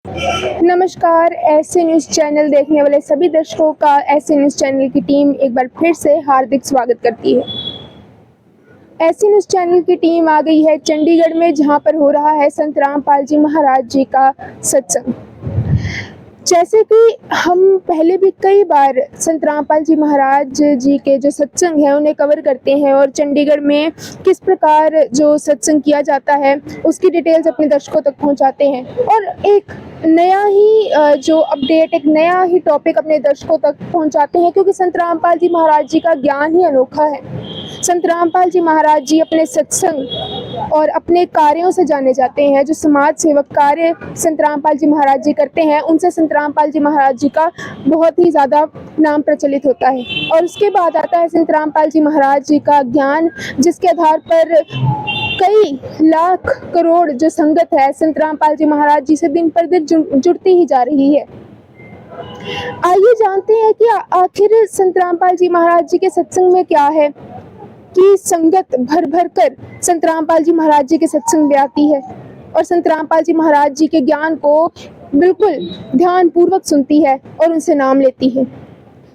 नमस्कार। ऐसे news channel देखने वाले सभी दर्शकों का ऐसे न्यूज़ चैनल की टीम एक बार फिर से हार्दिक स्वागत करती है। ऐसे न्यूज़ चैनल की टीम आ गई है चंडीगढ़ में, जहां पर हो रहा है संत रामपाल जी महाराज जी का सत्संग। जैसे कि हम पहले भी कई बार संत रामपाल जी महाराज जी के जो सत्संग है उन्हें कवर करते हैं और चंडीगढ़ में किस प्रकार जो सत्संग किया जाता है उसकी डिटेल्स अपने दर्शकों तक पहुंचाते हैं और एक नया ही जो अपडेट, एक नया ही टॉपिक अपने दर्शकों तक पहुंचाते हैं, क्योंकि संत रामपाल जी महाराज जी का ज्ञान ही अनोखा है। संत रामपाल जी महाराज जी अपने सत्संग और अपने कार्यों से जाने जाते हैं। जो समाज सेवक कार्य संत रामपाल जी महाराज जी करते हैं उनसे संत रामपाल जी महाराज जी का बहुत ही ज़्यादा नाम प्रचलित होता है। और उसके बाद आता है संत रामपाल जी महाराज जी का ज्ञान, जिसके आधार पर कई लाख करोड़ जो संगत है संत रामपाल जी महाराज जी से दिन पर दिन जुड़ती ही जा रही है। आइए जानते हैं कि आखिर संत रामपाल जी महाराज जी के सत्संग में क्या है कि संगत भर भर कर संत रामपाल जी महाराज जी के सत्संग में आती है और संत रामपाल जी महाराज जी के ज्ञान को बिल्कुल ध्यान पूर्वक सुनती है और उनसे नाम लेती है।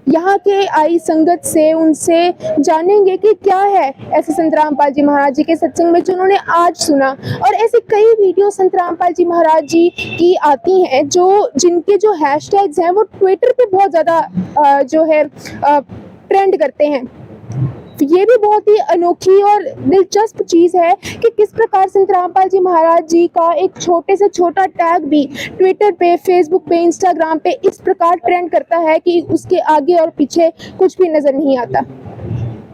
यहाँ के आई संगत से उनसे जानेंगे कि क्या है ऐसे संत रामपाल जी महाराज जी के सत्संग में जो उन्होंने आज सुना। और ऐसे कई वीडियो संत रामपाल जी महाराज जी की आती हैं जिनके जो हैशटैग्स हैं वो ट्विटर पे बहुत ज़्यादा जो है ट्रेंड करते हैं। ये भी बहुत ही अनोखी और दिलचस्प चीज़ है कि किस प्रकार संत रामपाल जी महाराज जी का एक छोटे से छोटा टैग भी ट्विटर पे, फेसबुक पे, इंस्टाग्राम पे इस प्रकार ट्रेंड करता है कि उसके आगे और पीछे कुछ भी नज़र नहीं आता।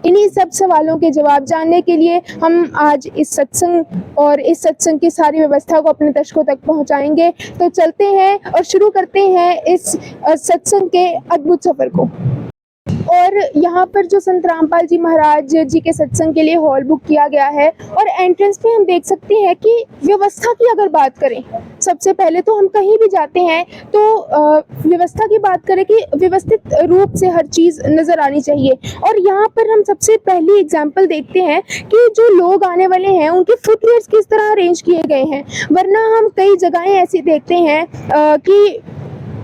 इन्हीं सब सवालों के जवाब जानने के लिए हम आज इस सत्संग और इस सत्संग की सारी व्यवस्था को अपने दर्शकों तक पहुंचाएंगे। तो चलते हैं और शुरू करते हैं इस सत्संग के अद्भुत सफर को। और यहाँ पर जो संत रामपाल जी महाराज जी के सत्संग के लिए हॉल बुक किया गया है और एंट्रेंस पे हम देख सकते हैं कि व्यवस्था की अगर बात करें, सबसे पहले तो हम कहीं भी जाते हैं तो व्यवस्था की बात करें कि व्यवस्थित रूप से हर चीज़ नज़र आनी चाहिए। और यहाँ पर हम सबसे पहली एग्जाम्पल देखते हैं कि जो लोग आने वाले हैं उनके फुटवेयर्स किस तरह अरेंज किए गए हैं। वरना हम कई जगहें ऐसी देखते हैं कि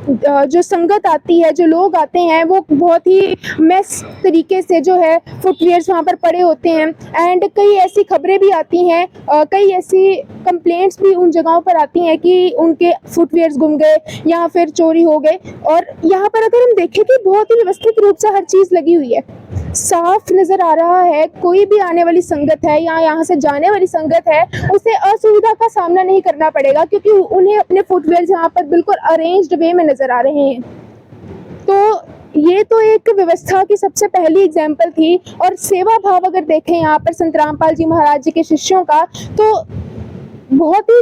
जो संगत आती है, जो लोग आते हैं, वो बहुत ही मैस तरीके से जो है फुटवेयर्स वहाँ पर पड़े होते हैं। एंड कई ऐसी खबरें भी आती हैं, कई ऐसी कंप्लेंट्स भी उन जगहों पर आती हैं कि उनके फुटवेयर्स गुम गए या फिर चोरी हो गए। और यहाँ पर अगर हम देखें कि बहुत ही व्यवस्थित रूप से हर चीज़ लगी हुई है, साफ नज़र आ रहा है। कोई भी आने वाली संगत है या यहाँ से जाने वाली संगत है उसे असुविधा का सामना नहीं करना पड़ेगा, क्योंकि उन्हें अपने फुटवेयर्स यहाँ पर बिल्कुल अरेंज्ड वे में नज़र आ रहे हैं। तो ये तो एक व्यवस्था की सबसे पहली एग्जाम्पल थी। और सेवा भाव अगर देखें यहाँ पर संत रामपाल जी महाराज जी के शिष्यों का, तो बहुत ही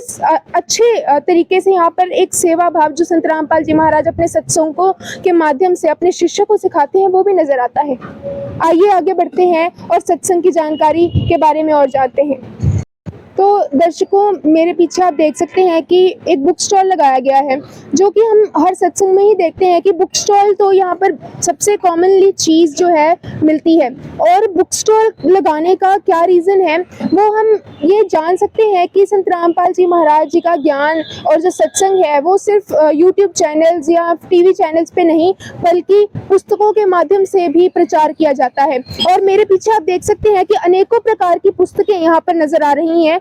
अच्छे तरीके से यहाँ पर एक सेवा भाव जो संत रामपाल जी महाराज अपने सत्संगों के माध्यम से अपने शिष्यों को सिखाते हैं वो भी नजर आता है। आइए आगे बढ़ते हैं और सत्संग की जानकारी के बारे में और जानते हैं। तो दर्शकों, मेरे पीछे आप देख सकते हैं कि एक बुक स्टॉल लगाया गया है, जो कि हम हर सत्संग में ही देखते हैं कि बुक स्टॉल तो यहाँ पर सबसे कॉमनली चीज़ जो है मिलती है। और बुक स्टॉल लगाने का क्या रीज़न है वो हम ये जान सकते हैं कि संत रामपाल जी महाराज जी का ज्ञान और जो सत्संग है वो सिर्फ यूट्यूब चैनल्स या टीवी चैनल्स पे नहीं बल्कि पुस्तकों के माध्यम से भी प्रचार किया जाता है। और मेरे पीछे आप देख सकते हैं कि अनेकों प्रकार की पुस्तकें यहाँ पर नज़र आ रही हैं।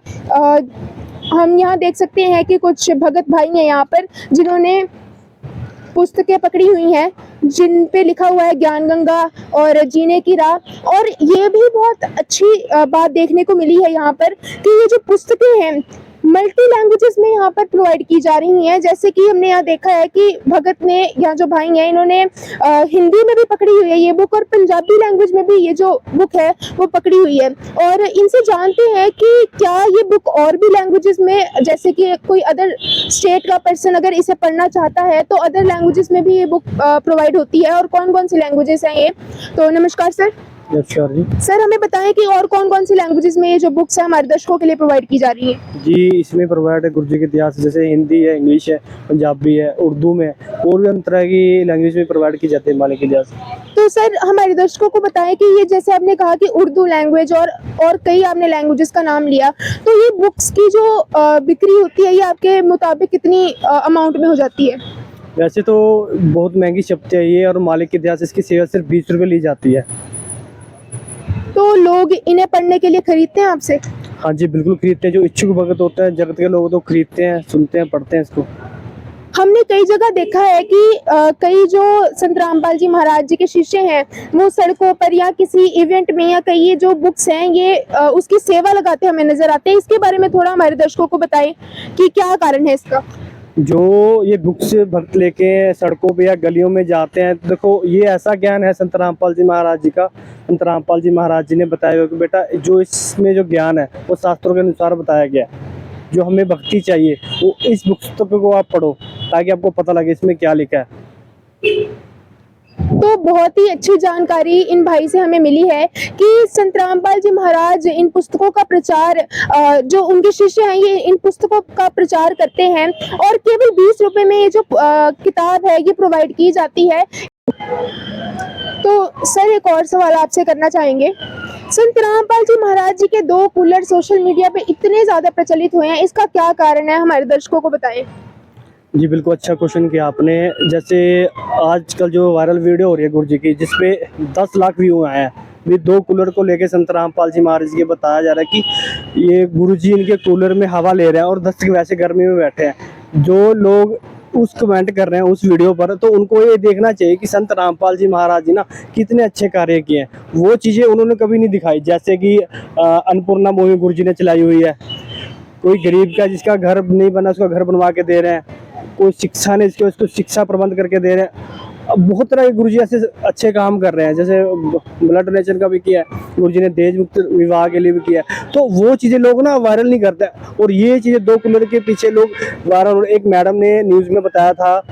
हम यहाँ देख सकते हैं कि कुछ भगत भाई हैं यहाँ पर जिन्होंने पुस्तकें पकड़ी हुई हैं जिन पे लिखा हुआ है ज्ञान गंगा और जीने की राह। और ये भी बहुत अच्छी बात देखने को मिली है यहाँ पर कि ये जो पुस्तकें हैं मल्टी लैंग्वेजेस में यहाँ पर प्रोवाइड की जा रही हैं। जैसे कि हमने यहाँ देखा है कि भगत ने या जो भाई हैं इन्होंने हिंदी में भी पकड़ी हुई है ये बुक और पंजाबी लैंग्वेज में भी ये जो बुक है वो पकड़ी हुई है। और इनसे जानते हैं कि क्या ये बुक और भी लैंग्वेजेस में, जैसे कि कोई अदर स्टेट का पर्सन अगर इसे पढ़ना चाहता है तो अदर लैंग्वेजेस में भी ये बुक प्रोवाइड होती है। और कौन कौन सी लैंग्वेजेस हैं ये? तो नमस्कार सर। नमस्कार जी। सर, हमें बताएं कि और कौन कौन सी लैंग्वेजेस में ये जो बुक्स है हमारे दर्शकों के लिए प्रोवाइड की जा रही है? जी, इसमें प्रोवाइड है गुरु जी के इतिहास, जैसे हिंदी है, इंग्लिश है, पंजाबी है, उर्दू में, और भी अन्य तरह की लैंग्वेज में प्रोवाइड की जाती है मालिक के इतिहास। तो सर हमारे दर्शकों को बताएं कि ये जैसे आपने कहा कि उर्दू लैंग्वेज और कई आपने लैंग्वेजेस का नाम लिया, तो ये बुक्स की जो बिक्री होती है ये आपके मुताबिक कितनी अमाउंट में हो जाती है? वैसे तो बहुत महंगी छपती है ये, और मालिक के इतिहास इसकी सेवा सिर्फ 20 रुपये ली जाती है। तो लोग इन्हें पढ़ने के लिए खरीदते हैं आपसे? हाँ जी, बिल्कुल खरीदते हैं। जो इच्छुक भगत होते हैं, जगत के लोग, तो खरीदते हैं, सुनते हैं, पढ़ते हैं इसको। हमने कई जगह देखा है कि कई जो संत रामपाल जी महाराज जी के शिष्य हैं वो सड़कों पर या किसी इवेंट में या कई ये जो बुक्स हैं ये उसकी सेवा लगाते हमें नजर आते हैं। इसके बारे में थोड़ा हमारे दर्शकों को बताएं कि क्या कारण है इसका? जो ये बुक्स भक्त लेके सड़कों पे या गलियों में जाते हैं, तो देखो ये ऐसा ज्ञान है संत रामपाल जी महाराज जी का। संत रामपाल जी महाराज जी ने बताया हुआ कि बेटा जो इसमें जो ज्ञान है वो शास्त्रों के अनुसार बताया गया है। जो हमें भक्ति चाहिए वो इस पुस्तक को आप पढ़ो, ताकि आपको पता लगे इसमें क्या लिखा है। तो बहुत ही अच्छी जानकारी इन भाई से हमें मिली है कि संत रामपाल जी महाराज इन पुस्तकों का प्रचार, जो उनके शिष्य हैं ये इन पुस्तकों का प्रचार करते हैं और केवल 20 रुपए में ये जो किताब है ये प्रोवाइड की जाती है। तो सर एक और सवाल आपसे करना चाहेंगे। संत रामपाल जी महाराज जी के 2 कूलर सोशल मीडिया पे इतने ज्यादा प्रचलित हुए हैं, इसका क्या कारण है? हमारे दर्शकों को बताएं। जी बिल्कुल, अच्छा क्वेश्चन किया आपने। जैसे आजकल जो वायरल वीडियो हो रही है गुरु जी की, जिसपे 10 लाख व्यू आए हैं, ये 2 कूलर को लेके संत रामपाल जी महाराज जी के बताया जा रहा है कि ये गुरु जी इनके कूलर में हवा ले रहे हैं और 10 वैसे गर्मी में बैठे हैं। जो लोग उस कमेंट कर रहे हैं उस वीडियो पर, तो उनको ये देखना चाहिए कि संत रामपाल जी महाराज जी ना कितने अच्छे कार्य किए हैं। वो चीज़ें उन्होंने कभी नहीं दिखाई, जैसे कि अन्नपूर्णा मुहिम गुरु जी ने चलाई हुई है। कोई गरीब का जिसका घर नहीं बना उसका घर बनवा के दे रहे हैं, कोई शिक्षा ने इसके उसको शिक्षा प्रबंध करके दे रहे हैं। अब बहुत तरह के गुरुजी ऐसे अच्छे काम कर रहे हैं, जैसे ब्लड डोनेशन का भी किया है गुरुजी ने, देश मुक्त विवाह के लिए भी किया है। तो वो चीज़ें लोग ना वायरल नहीं करते, और ये चीज़ें 2 कूलर के पीछे लोग वायरल। एक मैडम ने न्यूज़ में बताया था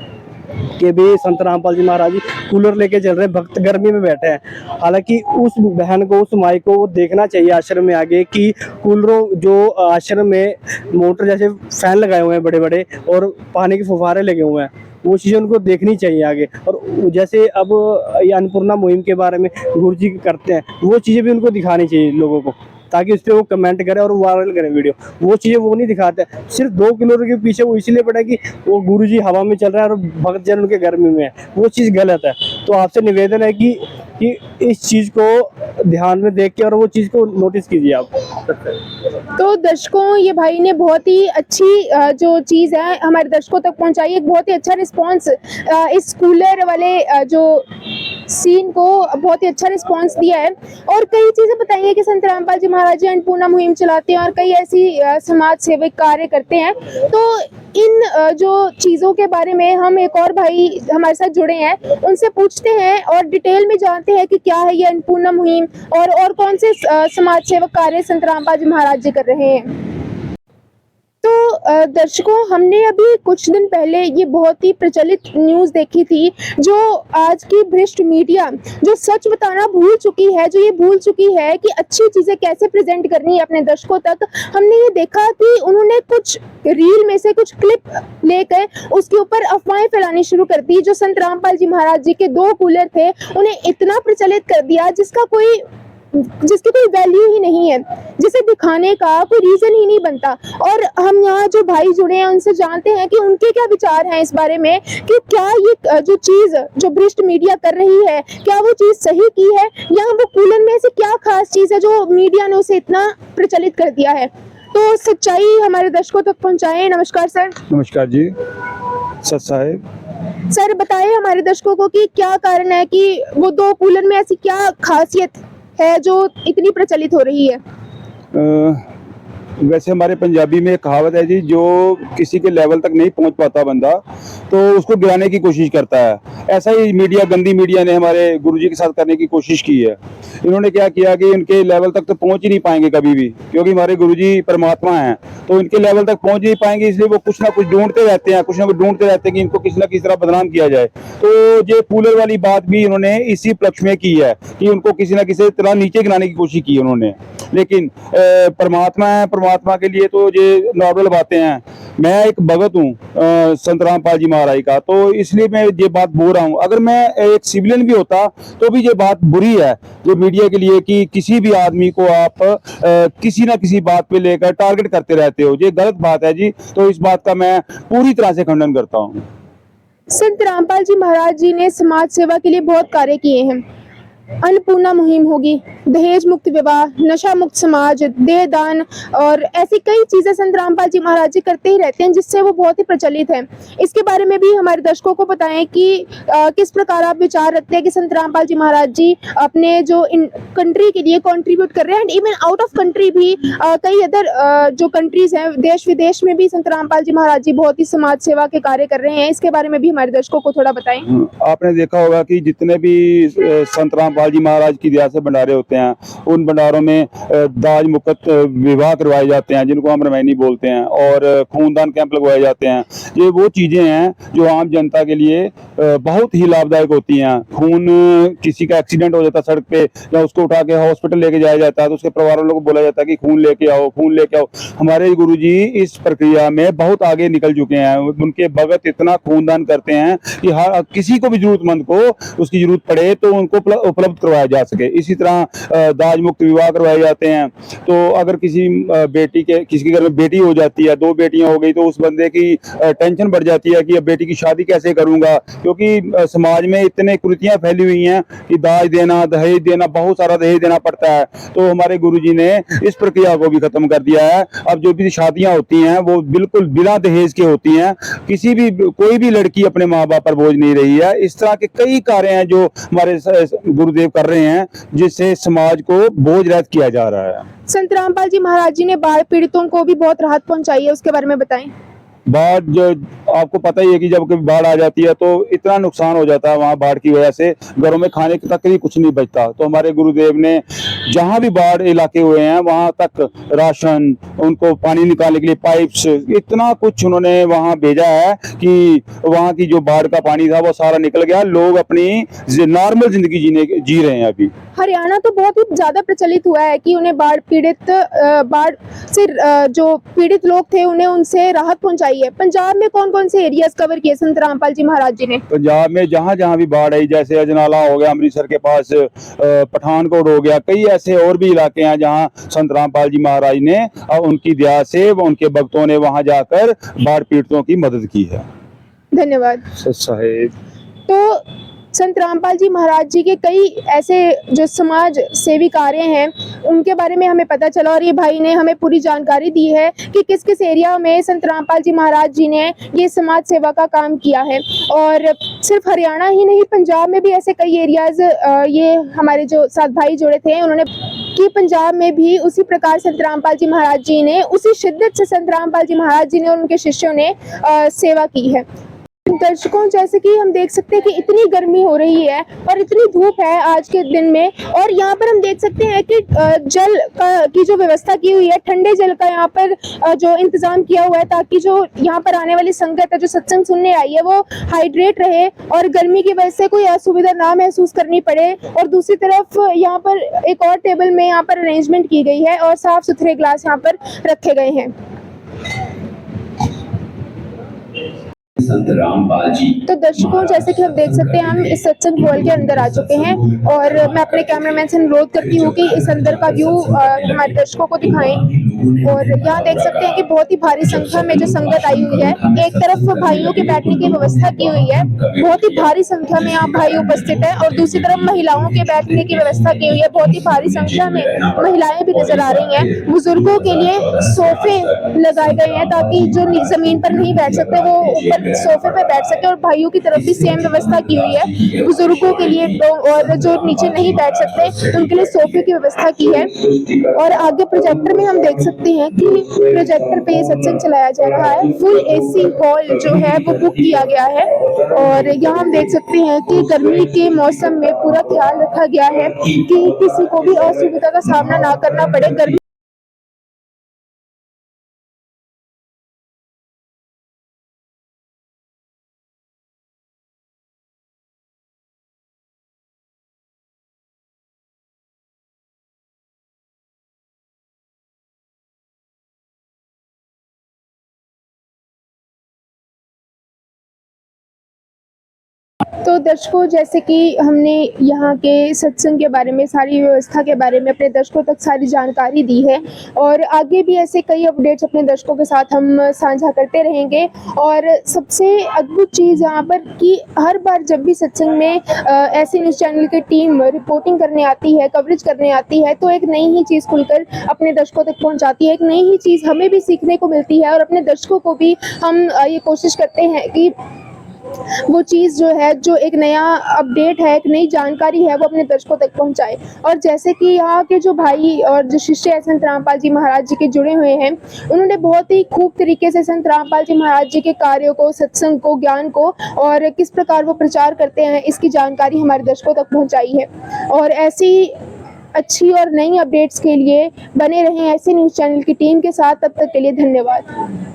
कि भी संत रामपाल जी महाराज जी कूलर लेके चल रहे हैं, भक्त गर्मी में बैठे हैं। हालांकि उस बहन को, उस माई को वो देखना चाहिए आश्रम में आगे कि कूलरों, जो आश्रम में मोटर जैसे फैन लगाए हुए हैं बड़े बड़े और पानी के फुहारे लगे हुए हैं, वो चीज़ें उनको देखनी चाहिए आगे। और जैसे अब ये अन्नपूर्णा मुहिम के बारे में गुरुजी करते हैं, वो चीज़ें भी उनको दिखानी चाहिए लोगों को, ताकि उस पर वो कमेंट करें और वायरल करें वीडियो। वो चीज़ें वो नहीं दिखाते, सिर्फ 2 किलो के पीछे वो इसलिए पड़ा कि वो गुरुजी हवा में चल रहा है और भक्त जन उनके घर में है। वो चीज़ गलत है। तो आपसे निवेदन है कि इस चीज़ को ध्यान में देख के और वो चीज़ को नोटिस कीजिए आप। तो दर्शकों, ये भाई ने बहुत ही अच्छी जो चीज़ है हमारे दर्शकों तक पहुंचाई, एक बहुत ही अच्छा रिस्पांस इस कूलर वाले जो सीन को बहुत ही अच्छा रिस्पांस दिया है। और कई चीज़ें बताई हैं कि संत रामपाल जी महाराज जी अन्नपूर्णा मुहिम चलाते हैं और कई ऐसी समाज सेवक कार्य करते हैं। तो इन जो चीज़ों के बारे में हम एक और भाई हमारे साथ जुड़े हैं, उनसे पूछते हैं और डिटेल में जानते हैं कि क्या है ये अन्नपूर्णा मुहिम और कौन से समाज सेवक कार्य संत रामपाल जी महाराज जी कर रहे हैं। तो दर्शकों, हमने अभी कुछ दिन पहले ये बहुत ही प्रचलित न्यूज़ देखी थी, जो आज की भ्रष्ट मीडिया जो सच बताना भूल चुकी है, जो ये भूल चुकी है कि अच्छी चीज़ें कैसे प्रेजेंट करनी है अपने दर्शकों तक। हमने ये देखा कि उन्होंने कुछ रील में से कुछ क्लिप लेकर उसके ऊपर अफवाहें फैलानी शुरू कर दी। जो संत रामपाल जी महाराज जी के 2 कूलर थे उन्हें इतना प्रचलित कर दिया जिसकी कोई वैल्यू ही नहीं है, जिसे दिखाने का कोई रीजन ही नहीं बनता। और हम यहाँ जो भाई जुड़े हैं उनसे जानते हैं कि उनके क्या विचार हैं इस बारे में, कि क्या ये जो चीज़ जो भ्रष्ट मीडिया कर रही है, क्या वो चीज़ सही की है, या वो कूलर में से क्या खास चीज़ है जो मीडिया ने उसे इतना प्रचलित कर दिया है। तो सच्चाई हमारे दर्शकों तक पहुँचाएं। नमस्कार सर। नमस्कार जी, सत साहेब। सर बताएं हमारे दर्शकों को कि क्या कारण है कि वो 2 कूलर में ऐसी क्या खासियत है जो इतनी प्रचलित हो रही है। वैसे हमारे पंजाबी में एक कहावत है जी, जो किसी के लेवल तक नहीं पहुंच पाता बंदा तो उसको गिराने की कोशिश करता है। ऐसा ही मीडिया, गंदी मीडिया ने हमारे गुरुजी के साथ करने की कोशिश की है। इन्होंने क्या किया कि इनके लेवल तक तो पहुंच ही नहीं पाएंगे कभी भी, क्योंकि हमारे गुरुजी परमात्मा हैं, तो इनके लेवल तक पहुंच नहीं पाएंगे। इसलिए वो कुछ ना कुछ ढूंढते रहते हैं, कुछ ना कुछ ढूंढते रहते हैं कि इनको किसी ना किसी तरह बदनाम किया जाए। तो ये कूलर वाली बात भी इन्होंने इसी उपलक्ष्य में की है कि उनको किसी ना किसी तरह नीचे गिराने की कोशिश की उन्होंने। लेकिन परमात्मा है, परमात्मा के लिए तो ये नॉर्मल बातें हैं। मैं एक भगत हूँ संत रामपाल जी महाराज का, तो इसलिए मैं ये बात बोल रहा हूँ। अगर मैं एक सिविलियन भी होता तो भी ये बात बुरी है जो मीडिया के लिए कि किसी भी आदमी को आप किसी ना किसी बात पे लेकर टारगेट करते रहते हो, ये गलत बात है जी। तो इस बात का मैं पूरी तरह से खंडन करता हूँ। संत रामपाल जी महाराज जी ने समाज सेवा के लिए बहुत कार्य किए हैं। अन्नपूर्णा मुहिम होगी, दहेज मुक्त विवाह, नशा मुक्त समाज, देह दान और ऐसी कई चीजें संत रामपाल जी महाराज जी करते ही रहते हैं, जिससे वो बहुत ही प्रचलित है। इसके बारे में भी हमारे दर्शकों को बताएं कि किस प्रकार आप विचार रखते हैं कि संत रामपाल जी महाराज जी अपने जो इन कंट्री के लिए कंट्रीब्यूट कर रहे हैं, and even out of country भी कई अदर जो कंट्रीज हैं, देश विदेश में भी संत रामपाल जी महाराज जी बहुत ही समाज सेवा के कार्य कर रहे हैं। इसके बारे में भी हमारे दर्शकों को थोड़ा बताएं। आपने देखा होगा कि जितने भी संत रामपाल जी महाराज की दया से भंडारे होते हैं, उन भंडारों में दाज मुक्त विवाह करवाए जाते हैं, जिनको हम रामायणी बोलते हैं, और खूनदान कैंप लगवाए जाते हैं। ये वो चीजें हैं जो आम जनता के लिए बहुत ही लाभदायक होती हैं। खून, किसी का एक्सीडेंट हो जाता है सड़क पे, या उसको उठा के हॉस्पिटल लेके जाया जाता है, तो उसके परिवार वालों को बोला जाता है कि खून लेके आओ, खून लेके आओ। हमारे गुरुजी इस प्रक्रिया में बहुत आगे निकल चुके हैं। उनके भगत इतना खूनदान करते हैं कि हर किसी को भी जरूरतमंद को उसकी जरूरत पड़े तो उनको उपलब्ध करवाया जा सके। इसी तरह दाज मुक्त विवाह करवाए जाते हैं। तो अगर किसी किसी के घर में बेटी हो जाती है, 2 बेटियां हो गई, तो उस बंदे की टेंशन बढ़ जाती है कि अब बेटी की शादी कैसे करूंगा, क्योंकि समाज में इतने कुरीतियां फैली हुई हैं कि दाज देना, दहेज देना, बहुत सारा दहेज देना पड़ता है। तो हमारे गुरुजी ने इस प्रक्रिया को भी खत्म कर दिया है। अब जो भी शादियां होती हैं वो बिल्कुल बिना दहेज के होती हैं। कोई भी लड़की अपने माँ बाप पर बोझ नहीं रही है। इस तरह के कई कार्य हैं जो हमारे गुरुदेव कर रहे हैं, जिससे समाज को बोझ रहित किया जा रहा है। संत रामपाल जी महाराज जी ने बाढ़ पीड़ितों को भी बहुत राहत पहुंचाई है, उसके बारे में बताएं। बाढ़ जो आपको पता ही है कि जब कभी बाढ़ आ जाती है तो इतना नुकसान हो जाता है, वहाँ बाढ़ की वजह से घरों में खाने तक भी कुछ नहीं बचता। तो हमारे गुरुदेव ने जहाँ भी बाढ़ इलाके हुए हैं वहाँ तक राशन, उनको पानी निकालने के लिए पाइप्स, इतना कुछ उन्होंने वहाँ भेजा है कि वहाँ की जो बाढ़ का पानी था वो सारा निकल गया। लोग अपनी नॉर्मल जिंदगी जी रहे हैं अभी। हरियाणा तो बहुत ही ज्यादा प्रचलित हुआ है कि उन्हें बाढ़ से जो पीड़ित लोग थे उन्हें उनसे राहत पहुंचाई है। पंजाब में कौन कौन से एरियाज कवर किए संत रामपाल जी महाराज जी ने? पंजाब में जहाँ जहाँ भी बाढ़ आई, जैसे अजनाला हो गया अमृतसर के पास, पठानकोट हो गया, कई ऐसे और भी इलाके हैं जहाँ संत रामपाल जी महाराज ने उनकी दया से उनके भक्तों ने वहाँ जाकर बाढ़ पीड़ितों की मदद की है। धन्यवाद साहेब। तो संत रामपाल जी महाराज जी के कई ऐसे जो समाज सेवी कार्य हैं उनके बारे में हमें पता चला, और ये भाई ने हमें पूरी जानकारी दी है कि किस किस एरिया में संत रामपाल जी महाराज जी ने ये समाज सेवा का काम किया है। और सिर्फ हरियाणा ही नहीं, पंजाब में भी ऐसे कई एरियाज ये हमारे जो साथ भाई जुड़े थे उन्होंने कि पंजाब में भी उसी प्रकार संत रामपाल जी महाराज जी ने, उसी शिद्दत से संत रामपाल जी महाराज जी ने और उनके शिष्यों ने सेवा की है। दर्शकों, जैसे कि हम देख सकते हैं कि इतनी गर्मी हो रही है और इतनी धूप है आज के दिन में, और यहाँ पर हम देख सकते हैं कि जल की जो व्यवस्था की हुई है, ठंडे जल का यहाँ पर जो इंतजाम किया हुआ है, ताकि जो यहाँ पर आने वाली संगत है जो सत्संग सुनने आई है वो हाइड्रेट रहे और गर्मी की वजह से कोई असुविधा ना महसूस करनी पड़े। और दूसरी तरफ यहाँ पर एक और टेबल में यहाँ पर अरेंजमेंट की गई है और साफ सुथरे ग्लास यहाँ पर रखे गए हैं। संत रामपाल जी। तो दर्शकों, जैसे कि हम देख सकते हैं हम इस सत्संग हॉल के अंदर आ चुके हैं, और मैं अपने कैमरामैन से अनुरोध करती हूँ कि इस अंदर का व्यू हमारे दर्शकों को दिखाएं। और यहाँ देख सकते हैं कि बहुत ही भारी संख्या में जो संगत आई हुई है। एक तरफ भाइयों के बैठने की व्यवस्था की हुई है, बहुत ही भारी संख्या में यहाँ भाई उपस्थित है, और दूसरी तरफ महिलाओं के बैठने की व्यवस्था की हुई है। बहुत ही भारी संख्या में महिलाएं भी नजर आ रही हैं। बुजुर्गों के लिए सोफे लगाए गए हैं ताकि जो जमीन पर नहीं बैठ सकते वो ऊपर सोफे पर बैठ सके, और भाइयों की तरफ भी सेम व्यवस्था की हुई है बुजुर्गों के लिए, और जो नीचे नहीं बैठ सकते उनके लिए सोफे की व्यवस्था की है। और आगे प्रोजेक्टर में हम देख सकते हैं कि प्रोजेक्टर पे ये सत्संग चलाया जा रहा है। फुल एसी हॉल जो है वो बुक किया गया है, और यहाँ हम देख सकते हैं कि गर्मी के मौसम में पूरा ख्याल रखा गया है कि किसी को भी असुविधा का सामना ना करना पड़े। गर्मी तो दर्शकों, जैसे कि हमने यहाँ के सत्संग के बारे में, सारी व्यवस्था के बारे में अपने दर्शकों तक सारी जानकारी दी है और आगे भी ऐसे कई अपडेट्स अपने दर्शकों के साथ हम साझा करते रहेंगे। और सबसे अद्भुत चीज़ यहाँ पर कि हर बार जब भी सत्संग में ऐसे न्यूज़ चैनल की टीम रिपोर्टिंग करने आती है, कवरेज करने आती है, तो एक नई ही चीज़ खुलकर अपने दर्शकों तक पहुँचाती है। एक नई ही चीज़ हमें भी सीखने को मिलती है और अपने दर्शकों को भी हम ये कोशिश करते हैं कि वो चीज़ जो है, जो एक नया अपडेट है, एक नई जानकारी है, वो अपने दर्शकों तक पहुंचाए। और जैसे कि यहाँ के जो भाई और जो शिष्य है संत रामपाल जी महाराज जी के जुड़े हुए हैं, उन्होंने बहुत ही खूब तरीके से संत रामपाल जी महाराज जी के कार्यों को, सत्संग को, ज्ञान को और किस प्रकार वो प्रचार करते हैं, इसकी जानकारी हमारे दर्शकों तक पहुँचाई है। और ऐसी अच्छी और नई अपडेट्स के लिए बने रहें ऐसे न्यूज़ चैनल की टीम के साथ। तब तक के लिए धन्यवाद।